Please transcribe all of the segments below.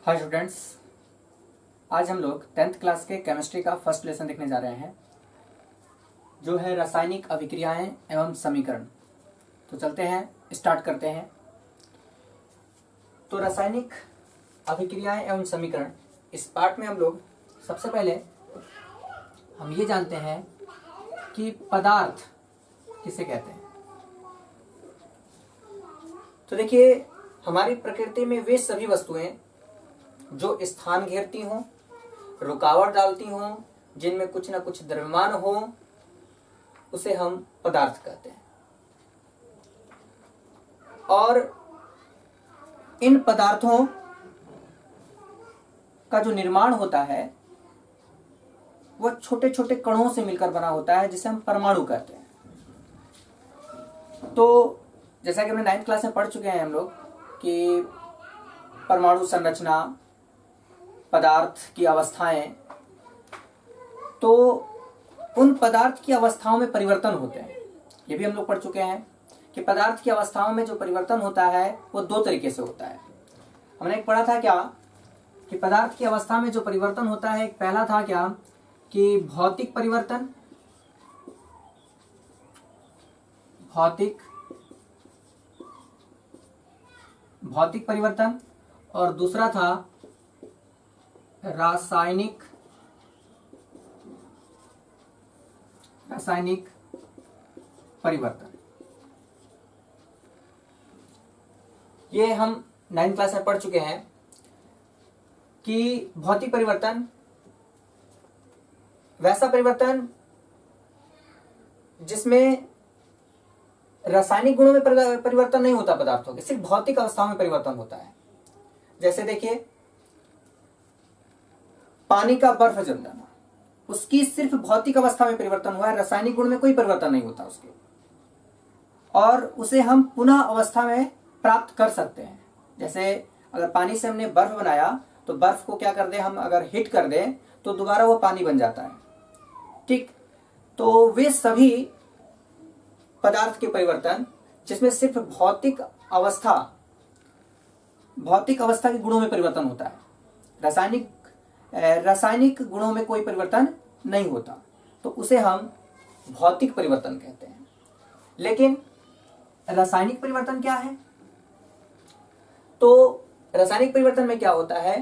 Hi students, आज हम लोग 10th क्लास के केमिस्ट्री का फर्स्ट लेसन देखने जा रहे हैं जो है रासायनिक अभिक्रियाएं एवं समीकरण। तो चलते हैं, स्टार्ट करते हैं। तो रासायनिक अभिक्रियाएं एवं समीकरण, इस पार्ट में हम लोग सबसे पहले हम ये जानते हैं कि पदार्थ किसे कहते हैं। तो देखिए, हमारी प्रकृति में वे सभी वस्तुएं जो स्थान घेरती हों, रुकावट डालती हों, जिनमें कुछ ना कुछ द्रव्यमान हो, उसे हम पदार्थ कहते हैं। और इन पदार्थों का जो निर्माण होता है वह छोटे छोटे कणों से मिलकर बना होता है, जिसे हम परमाणु कहते हैं। तो जैसा कि हमने 9th क्लास में पढ़ चुके हैं हम लोग कि परमाणु संरचना, पदार्थ की अवस्थाएं, तो उन पदार्थ की अवस्थाओं में परिवर्तन होते हैं। ये भी हम लोग पढ़ चुके हैं कि पदार्थ की अवस्थाओं में जो परिवर्तन होता है वो दो तरीके से होता है। हमने एक पढ़ा था क्या कि पदार्थ की अवस्था में जो परिवर्तन होता है, एक पहला था क्या कि भौतिक परिवर्तन, भौतिक परिवर्तन, और दूसरा था रासायनिक परिवर्तन। ये हम 9th क्लास में पढ़ चुके हैं कि भौतिक परिवर्तन वैसा परिवर्तन जिसमें रासायनिक गुणों में परिवर्तन नहीं होता पदार्थों के, सिर्फ भौतिक अवस्थाओं में परिवर्तन होता है। जैसे देखिए, पानी का बर्फ जम जाना, उसकी सिर्फ भौतिक अवस्था में परिवर्तन हुआ है, रासायनिक गुण में कोई परिवर्तन नहीं होता उसके, और उसे हम पुनः अवस्था में प्राप्त कर सकते हैं। जैसे अगर पानी से हमने बर्फ बनाया तो बर्फ को क्या कर दे, हम अगर हीट कर दें तो दोबारा वो पानी बन जाता है। ठीक, तो वे सभी पदार्थ के परिवर्तन जिसमें सिर्फ भौतिक अवस्था के गुणों में परिवर्तन होता है, रासायनिक गुणों में कोई परिवर्तन नहीं होता, तो उसे हम भौतिक परिवर्तन कहते हैं। लेकिन रासायनिक परिवर्तन क्या है? तो रासायनिक परिवर्तन में क्या होता है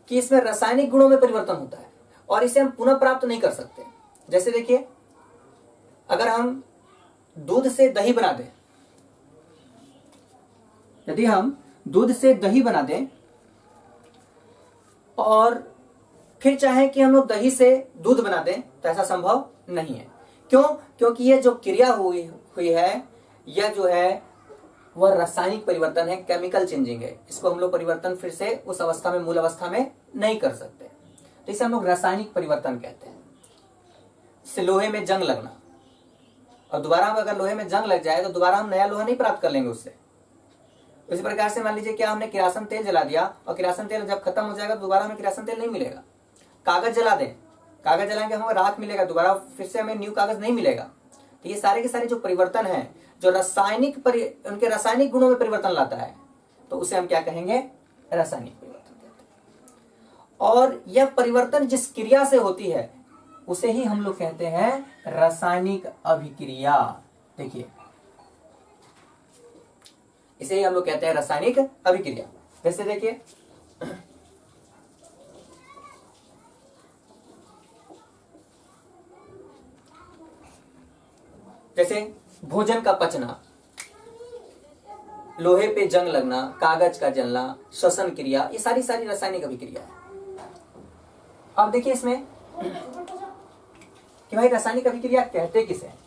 कि इसमें रासायनिक गुणों में परिवर्तन होता है और इसे हम पुनः प्राप्त नहीं कर सकते। जैसे देखिए, अगर हम दूध से दही बना दें, यदि हम दूध से दही बना दें और फिर चाहें कि हम लोग दही से दूध बना दें, तो ऐसा संभव नहीं है। क्यों? क्योंकि ये जो क्रिया हुई है, यह जो है वह रासायनिक परिवर्तन है, केमिकल चेंजिंग है। इसको हम लोग परिवर्तन फिर से उस अवस्था में, मूल अवस्था में नहीं कर सकते, तो इसे हम लोग रासायनिक परिवर्तन कहते हैं। इससे लोहे में जंग लगना, और दोबारा हम अगर लोहे में जंग लग जाए तो दोबारा हम नया लोहा नहीं प्राप्त कर लेंगे उससे। इसी प्रकार से मान लीजिए कि हमने किरासन तेल जला दिया और किरासन तेल जब खत्म हो जाएगा तो दोबारा हमें किरासन तेल नहीं मिलेगा। कागज जला दें, कागज जलाएंगे हमें राख मिलेगा, दोबारा फिर से हमें न्यू कागज नहीं मिलेगा। तो ये सारे के सारे जो परिवर्तन है, जो उनके रासायनिक गुणों में परिवर्तन लाता है, तो उसे हम क्या कहेंगे? रासायनिक परिवर्तन कहते हैं। और यह परिवर्तन जिस क्रिया से होती है उसे ही हम लोग कहते हैं रासायनिक अभिक्रिया। देखिए, इसे ही हम लोग कहते हैं रासायनिक अभिक्रिया। जैसे देखिए, जैसे भोजन का पचना, लोहे पे जंग लगना, कागज का जलना, श्वसन क्रिया, ये सारी रासायनिक अभिक्रिया है। अब देखिए इसमें कि भाई रासायनिक अभिक्रिया कहते किसे हैं?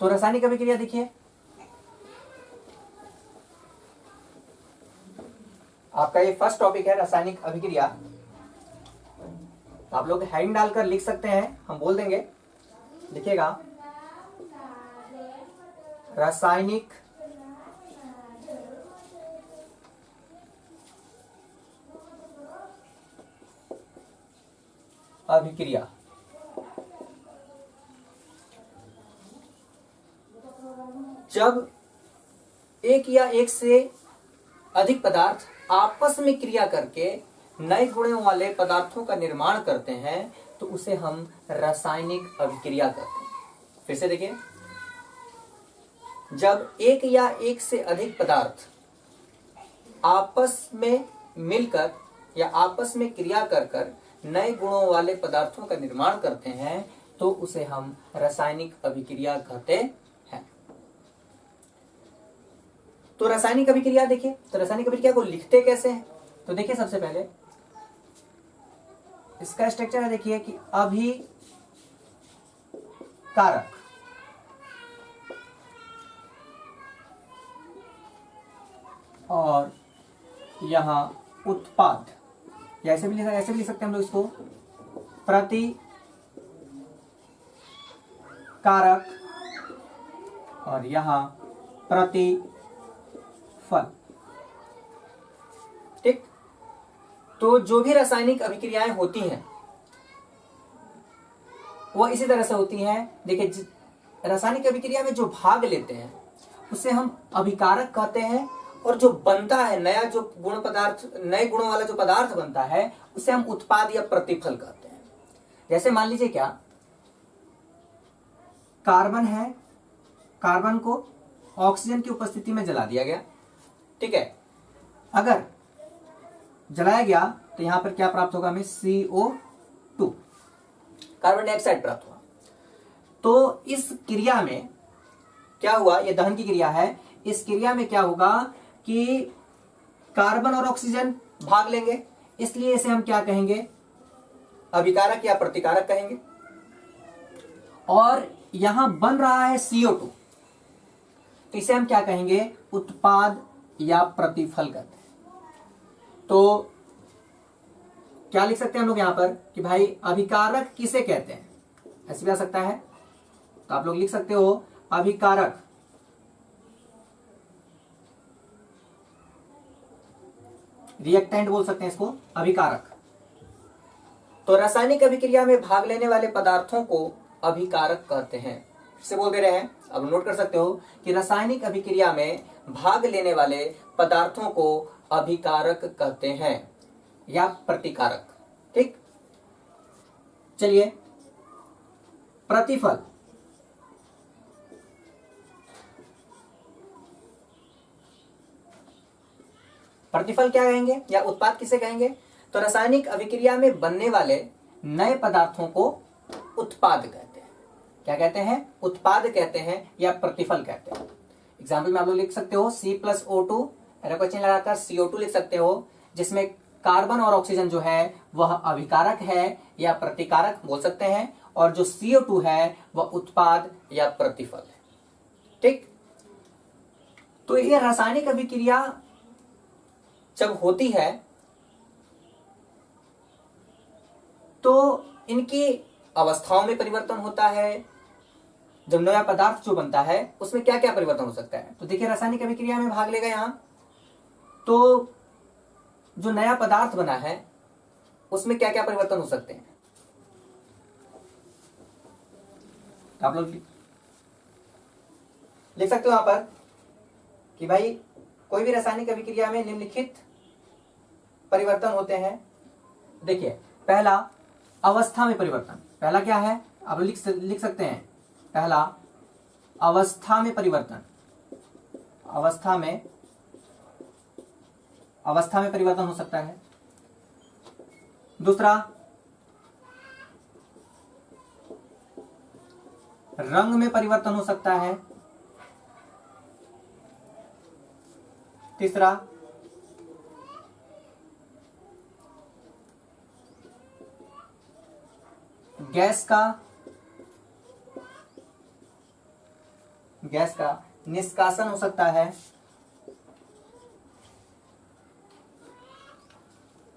तो रासायनिक अभिक्रिया देखिए, आपका ये फर्स्ट टॉपिक है रासायनिक अभिक्रिया। आप लोग हेडिंग डालकर लिख सकते हैं, हम बोल देंगे। लिखिएगा, रासायनिक अभिक्रिया। जब एक या एक से अधिक पदार्थ आपस में क्रिया करके नए गुणों वाले पदार्थों का निर्माण करते हैं तो उसे हम रासायनिक अभिक्रिया कहते हैं। फिर से देखिए, जब एक या एक से अधिक पदार्थ आपस में मिलकर या आपस में क्रिया कर कर नए गुणों वाले पदार्थों का निर्माण करते हैं तो उसे हम रासायनिक अभिक्रिया कहते हैं। तो रासायनिक अभिक्रिया देखिए, तो रासायनिक अभिक्रिया को लिखते कैसे हैं? तो देखिए, सबसे पहले इसका स्ट्रक्चर है, देखिए कि अभिकारक और यहां उत्पाद, या ऐसे भी लिख सकते हैं हम लोग इसको, प्रतिकारक और यहां प्रतिफल। ठीक, तो जो भी रासायनिक अभिक्रियाएं होती हैं वो इसी तरह से होती हैं। देखिए, रासायनिक अभिक्रिया में जो भाग लेते हैं उसे हम अभिकारक कहते हैं, और जो बनता है नया जो गुण पदार्थ, नए गुणों वाला जो पदार्थ बनता है उसे हम उत्पाद या प्रतिफल कहते हैं। जैसे मान लीजिए क्या, कार्बन है, कार्बन को ऑक्सीजन की उपस्थिति में जला दिया गया। ठीक है, अगर जलाया गया तो यहां पर क्या प्राप्त होगा हमें? CO2, कार्बन डाइऑक्साइड प्राप्त हुआ। तो इस क्रिया में क्या हुआ? यह दहन की क्रिया है। इस क्रिया में क्या होगा कि कार्बन और ऑक्सीजन भाग लेंगे, इसलिए इसे हम क्या कहेंगे? अभिकारक या प्रतिकारक कहेंगे। और यहां बन रहा है CO2, तो इसे हम क्या कहेंगे? उत्पाद या प्रतिफल कहते हैं। तो क्या लिख सकते हैं हम लोग यहां पर कि भाई अभिकारक किसे कहते हैं? ऐसे भी आ सकता है, तो आप लोग लिख सकते हो अभिकारक रिएक्टेंट बोल सकते हैं इसको, अभिकारक। तो रासायनिक अभिक्रिया में भाग लेने वाले पदार्थों को अभिकारक कहते हैं। फिर से बोल दे रहे हैं, अब नोट कर सकते हो कि रासायनिक अभिक्रिया में भाग लेने वाले पदार्थों को अभिकारक कहते हैं या प्रतिकारक। ठीक, चलिए प्रतिफल। प्रतिफल क्या कहेंगे या उत्पाद किसे कहेंगे? तो रासायनिक अभिक्रिया में बनने वाले नए पदार्थों को उत्पाद कहते हैं। क्या कहते हैं? उत्पाद कहते हैं या प्रतिफल कहते हैं। एग्जाम्पल में आप लोग लिख सकते हो C+O2 क्वेश्चन लगाकर CO2 लिख सकते हो, जिसमें कार्बन और ऑक्सीजन जो है वह अभिकारक है या प्रतिकारक बोल सकते हैं, और जो CO2 है वह उत्पाद या प्रतिफल है। ठीक, तो ये रासायनिक अभिक्रिया जब होती है तो इनकी अवस्थाओं में परिवर्तन होता है। जब नया पदार्थ जो बनता है उसमें क्या क्या परिवर्तन हो सकता है? तो देखिए, रासायनिक अभिक्रिया में भाग लेगा यहां, तो जो नया पदार्थ बना है उसमें क्या क्या परिवर्तन हो सकते हैं? आप लोग लिख सकते हो यहां पर कि भाई कोई भी रासायनिक अभिक्रिया में निम्नलिखित परिवर्तन होते हैं। देखिए, पहला अवस्था में परिवर्तन। पहला क्या है? आप लिख सकते हैं, पहला अवस्था में परिवर्तन। अवस्था में परिवर्तन हो सकता है। दूसरा रंग में परिवर्तन हो सकता है। तीसरा गैस का निष्कासन हो सकता है।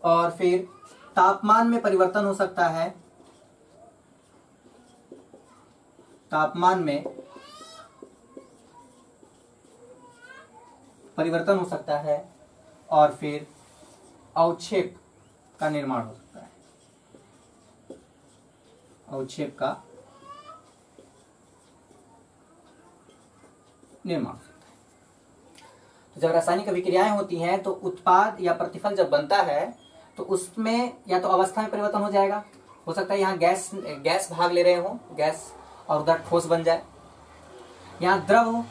और फिर तापमान में परिवर्तन हो सकता है। तापमान में परिवर्तन हो सकता है, और फिर अवक्षेप का निर्माण हो सकता है। अवक्षेप का निर्माण हो सकता है। तो जब रासायनिक अभिक्रियाएं होती हैं तो उत्पाद या प्रतिफल जब बनता है तो उसमें या तो अवस्था में परिवर्तन हो जाएगा, हो सकता है यहाँ गैस भाग ले रहे हो, गैस, और उधर ठोस बन जाए, यहाँ द्रव हो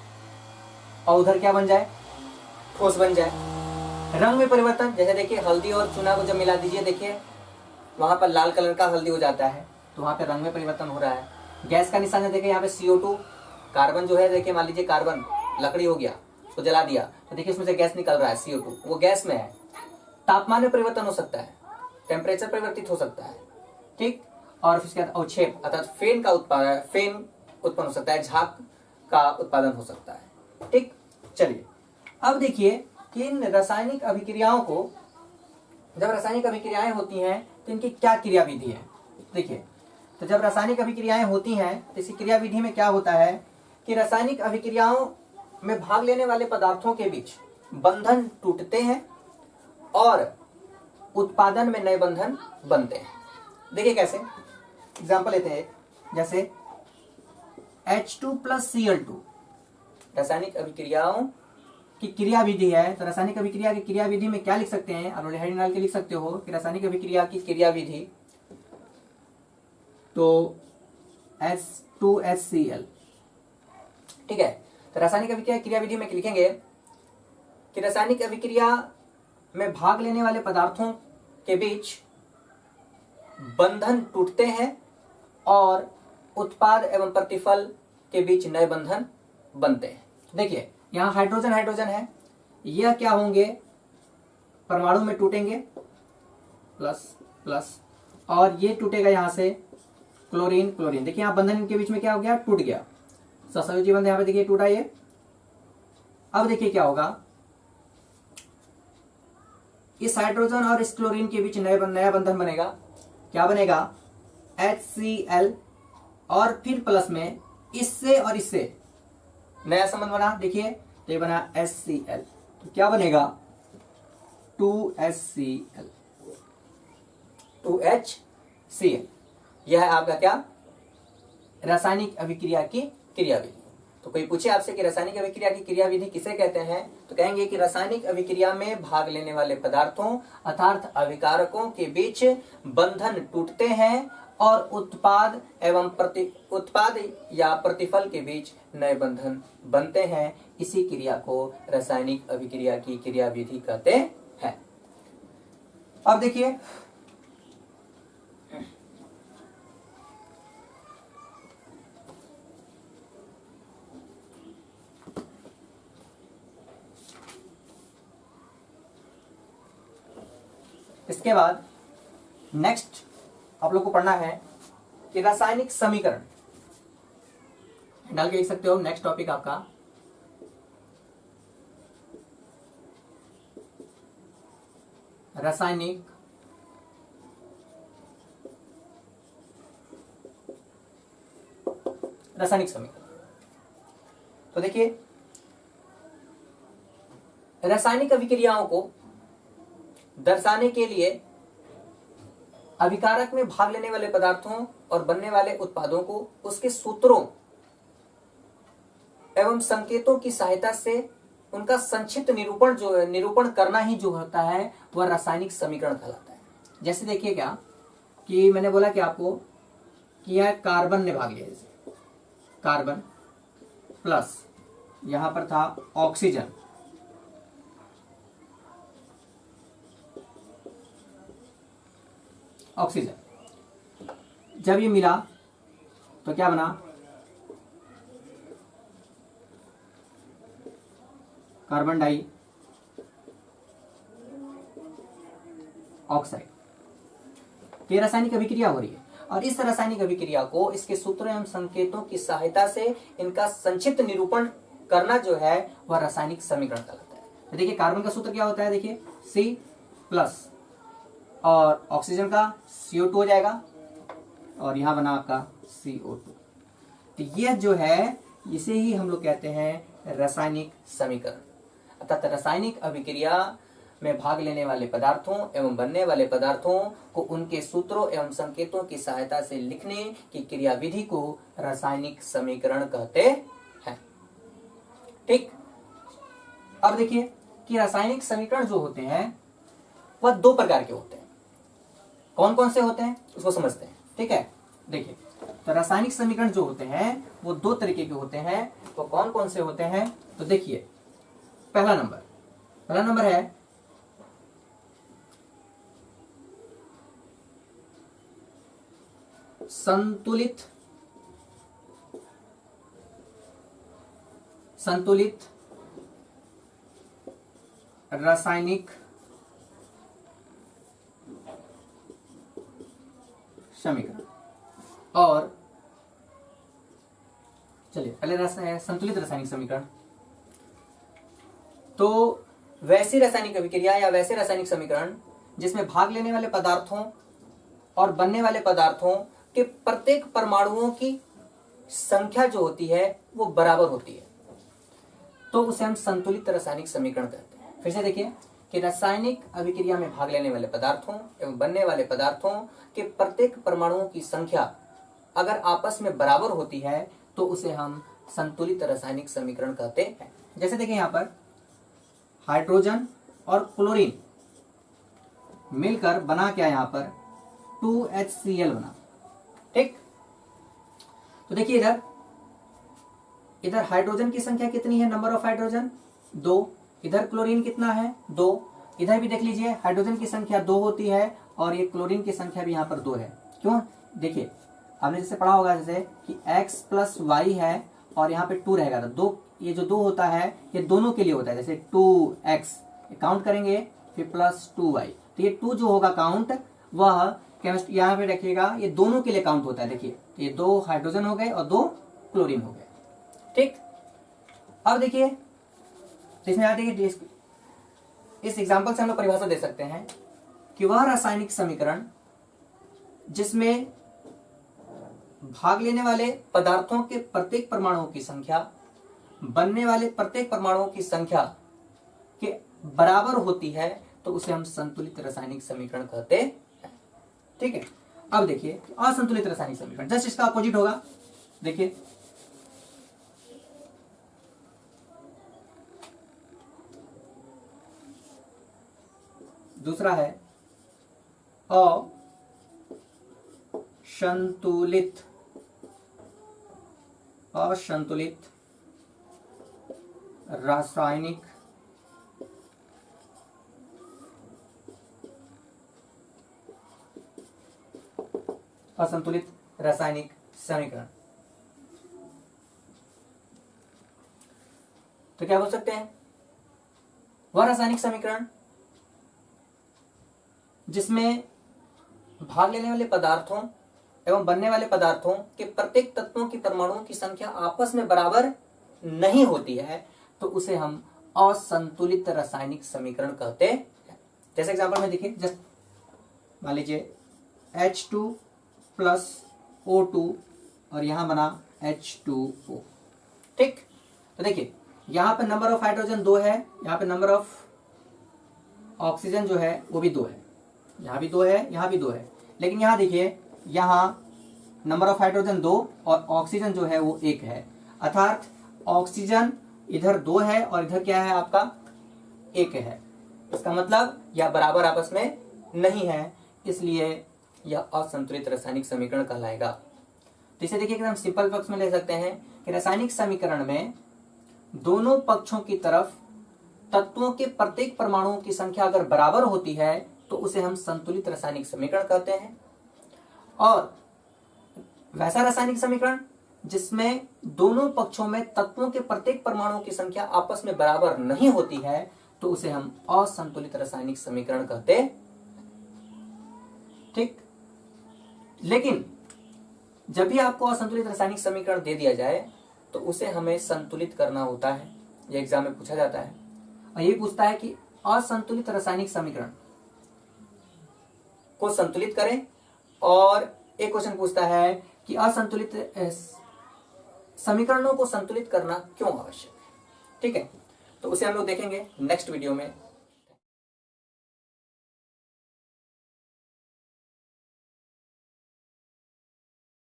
और उधर क्या बन जाए, ठोस बन जाए। रंग में परिवर्तन, जैसे देखिए हल्दी और चूना को जब मिला दीजिए, देखिए वहां पर लाल कलर का हल्दी हो जाता है, तो वहां पे रंग में परिवर्तन हो रहा है। गैस का निशान है, देखिए यहाँ पे CO2, कार्बन जो है, देखिए मान लीजिए कार्बन लकड़ी हो गया, उसको जला दिया तो देखिए उसमें से गैस निकल रहा है CO2, वो गैस में है। तापमान में परिवर्तन हो सकता है, टेम्परेचर परिवर्तित हो सकता है, ठीक। और फिर अवक्षेप अर्थात फेन उत्पन्न हो सकता है, झाग का उत्पादन हो सकता है, ठीक। चलिए अब देखिए कि इन रासायनिक अभिक्रियाओं को, जब रासायनिक अभिक्रियाएं होती हैं तो इनकी क्या क्रियाविधि है। देखिए तो जब रासायनिक अभिक्रियाएं होती हैं तो इसी क्रियाविधि में क्या होता है कि रासायनिक अभिक्रियाओं में भाग लेने वाले पदार्थों के बीच बंधन टूटते हैं और उत्पादन में नए बंधन बनते हैं। देखिए कैसे, एग्जांपल लेते हैं, जैसे H2+Cl2 रासायनिक अभिक्रियाओं की क्रियाविधि है। तो रासायनिक अभिक्रिया की क्रियाविधि में क्या लिख सकते हैं, आप हेडिंग डाल के लिख सकते हो कि रासायनिक अभिक्रिया की क्रियाविधि, तो H2HCl, ठीक है। तो रासायनिक अभिक्रिया क्रियाविधि में लिखेंगे कि रासायनिक अभिक्रिया में भाग लेने वाले पदार्थों के बीच बंधन टूटते हैं और उत्पाद एवं प्रतिफल के बीच नए बंधन बनते हैं। देखिए यहाँ हाइड्रोजन हाइड्रोजन है, यह क्या होंगे, परमाणु में टूटेंगे प्लस प्लस, और ये टूटेगा यहाँ से क्लोरीन क्लोरीन। देखिए यहाँ बंधन इनके बीच में क्या हो गया, टूट गया, सहसंयोजी बंधन यहाँ पे देखिए टूटा ये। अब देखिए क्या होगा, इस हाइड्रोजन और इस क्लोरीन के बीच नया बंधन बनेगा, क्या बनेगा, HCl, और फिर प्लस में इससे और इससे नया संबंध बना, देखिए तो ये बना HCl, तो क्या बनेगा 2HCl, 2HCl। यह है आपका क्या, रासायनिक अभिक्रिया की क्रियाविधि। तो कोई पूछे आपसे कि रासायनिक अभिक्रिया की क्रियाविधि किसे कहते हैं, तो कहेंगे कि रासायनिक अभिक्रिया में भाग लेने वाले पदार्थों अर्थात अभिकारकों के बीच बंधन टूटते हैं और उत्पाद या प्रतिफल के बीच नए बंधन बनते हैं। इसी क्रिया को रासायनिक अभिक्रिया की क्रियाविधि कहते हैं। अब देखिए इसके बाद नेक्स्ट आप लोग को पढ़ना है कि रासायनिक समीकरण, डाल के लिख सकते हो, नेक्स्ट टॉपिक आपका रासायनिक समीकरण। तो देखिए रासायनिक अभिक्रियाओं को दर्शाने के लिए अभिकारक में भाग लेने वाले पदार्थों और बनने वाले उत्पादों को उसके सूत्रों एवं संकेतों की सहायता से उनका संक्षिप्त निरूपण करना ही जो होता है वह रासायनिक समीकरण कहलाता है। जैसे देखिए क्या कि मैंने बोला कि आपको कि यह कार्बन ने भाग लिया, जैसे कार्बन प्लस यहां पर था ऑक्सीजन, जब ये मिला तो क्या बना, कार्बन डाई ऑक्साइड। ये रासायनिक अभिक्रिया हो रही है और इस रासायनिक अभिक्रिया को इसके सूत्रों एवं संकेतों की सहायता से इनका संक्षिप्त निरूपण करना जो है वह रासायनिक समीकरण कहलाता है। तो देखिए कार्बन का सूत्र क्या होता है, देखिए C प्लस और ऑक्सीजन का CO2 हो जाएगा और यहां बना आपका CO2। तो यह जो है इसे ही हम लोग कहते हैं रासायनिक समीकरण। अर्थात रासायनिक अभिक्रिया में भाग लेने वाले पदार्थों एवं बनने वाले पदार्थों को उनके सूत्रों एवं संकेतों की सहायता से लिखने की क्रियाविधि को रासायनिक समीकरण कहते हैं। ठीक, अब देखिए कि रासायनिक समीकरण जो होते हैं वह दो प्रकार के होते हैं। कौन कौन से होते हैं उसको समझते हैं। ठीक है, देखिए तो रासायनिक समीकरण जो होते हैं वो दो तरीके के होते हैं। वो कौन कौन से होते हैं, तो देखिए पहला नंबर है संतुलित रासायनिक समीकरण। और चलिए पहले संतुलित रासायनिक समीकरण। तो वैसी रासायनिक अभिक्रिया या वैसे रासायनिक समीकरण जिसमें भाग लेने वाले पदार्थों और बनने वाले पदार्थों के प्रत्येक परमाणुओं की संख्या जो होती है वो बराबर होती है, तो उसे हम संतुलित रासायनिक समीकरण कहते हैं। फिर से देखिए कि रासायनिक अभिक्रिया में भाग लेने वाले पदार्थों एवं बनने वाले पदार्थों के प्रत्येक परमाणुओं की संख्या अगर आपस में बराबर होती है तो उसे हम संतुलित रासायनिक समीकरण कहते हैं। जैसे देखिए यहां पर हाइड्रोजन और क्लोरीन मिलकर बना क्या, यहां पर 2HCl बना। ठीक, तो देखिए इधर हाइड्रोजन की संख्या कितनी है, नंबर ऑफ हाइड्रोजन 2, इधर क्लोरीन कितना है 2, इधर भी देख लीजिए हाइड्रोजन की संख्या 2 होती है और ये क्लोरीन की संख्या भी यहाँ पर 2 है। क्यों, देखिए आपने जैसे पढ़ा होगा जैसे कि x प्लस वाई है और यहाँ पे 2 रहेगा, तो 2 ये जो 2 होता है ये दोनों के लिए होता है। जैसे 2x काउंट करेंगे फिर प्लस 2y, तो ये 2 जो होगा काउंट वह केमिस्ट्री यहाँ पे रखिएगा, ये दोनों के लिए काउंट होता है। देखिए ये 2 हाइड्रोजन हो गए और 2 क्लोरीन हो गए। ठीक, अब देखिए इसमें आते हैं इस एग्जांपल से हम लोग परिभाषा दे सकते हैं कि वह रासायनिक समीकरण जिसमें भाग लेने वाले पदार्थों के प्रत्येक परमाणुओं की संख्या बनने वाले प्रत्येक परमाणुओं की संख्या के बराबर होती है तो उसे हम संतुलित रासायनिक समीकरण कहते हैं। ठीक है, अब देखिए असंतुलित रासायनिक समीकरण जस्ट इसका अपोजिट होगा। देखिए दूसरा है असंतुलित रासायनिक समीकरण। तो क्या बोल सकते हैं, वह रासायनिक समीकरण जिसमें भाग लेने वाले पदार्थों एवं बनने वाले पदार्थों के प्रत्येक तत्वों की परमाणुओं की संख्या आपस में बराबर नहीं होती है तो उसे हम असंतुलित रासायनिक समीकरण कहते हैं। जैसे एग्जांपल में देखिए, जस्ट मान लीजिए H2 प्लस O2 और यहां बना H2O। ठीक, तो देखिए यहां पे नंबर ऑफ हाइड्रोजन 2 है, यहां पे नंबर ऑफ ऑक्सीजन जो है वो भी 2 है, यहां भी 2 है, यहां भी 2 है। लेकिन यहां देखिए यहां नंबर ऑफ हाइड्रोजन 2 और ऑक्सीजन जो है वो 1 है, अर्थात ऑक्सीजन इधर 2 है और इधर क्या है आपका 1 है। इसका मतलब यह बराबर आपस में नहीं है, इसलिए यह असंतुलित रासायनिक समीकरण कहलाएगा। तो इसे देखिए एकदम सिंपल पक्ष में ले सकते हैं कि रासायनिक समीकरण में दोनों पक्षों की तरफ तत्वों के प्रत्येक परमाणुओं की संख्या अगर बराबर होती है तो उसे हम संतुलित रासायनिक समीकरण कहते हैं। और वैसा रासायनिक समीकरण जिसमें दोनों पक्षों में तत्वों के प्रत्येक परमाणुओं की संख्या आपस में बराबर नहीं होती है तो उसे हम असंतुलित रासायनिक समीकरण कहते हैं। ठीक, लेकिन जब भी आपको असंतुलित रासायनिक समीकरण दे दिया जाए तो उसे हमें संतुलित करना होता है। यह एग्जाम में पूछा जाता है और ये पूछता है कि असंतुलित रासायनिक समीकरण को संतुलित करें, और एक क्वेश्चन पूछता है कि असंतुलित समीकरणों को संतुलित करना क्यों आवश्यक है। ठीक है, तो उसे हम लोग देखेंगे नेक्स्ट वीडियो में।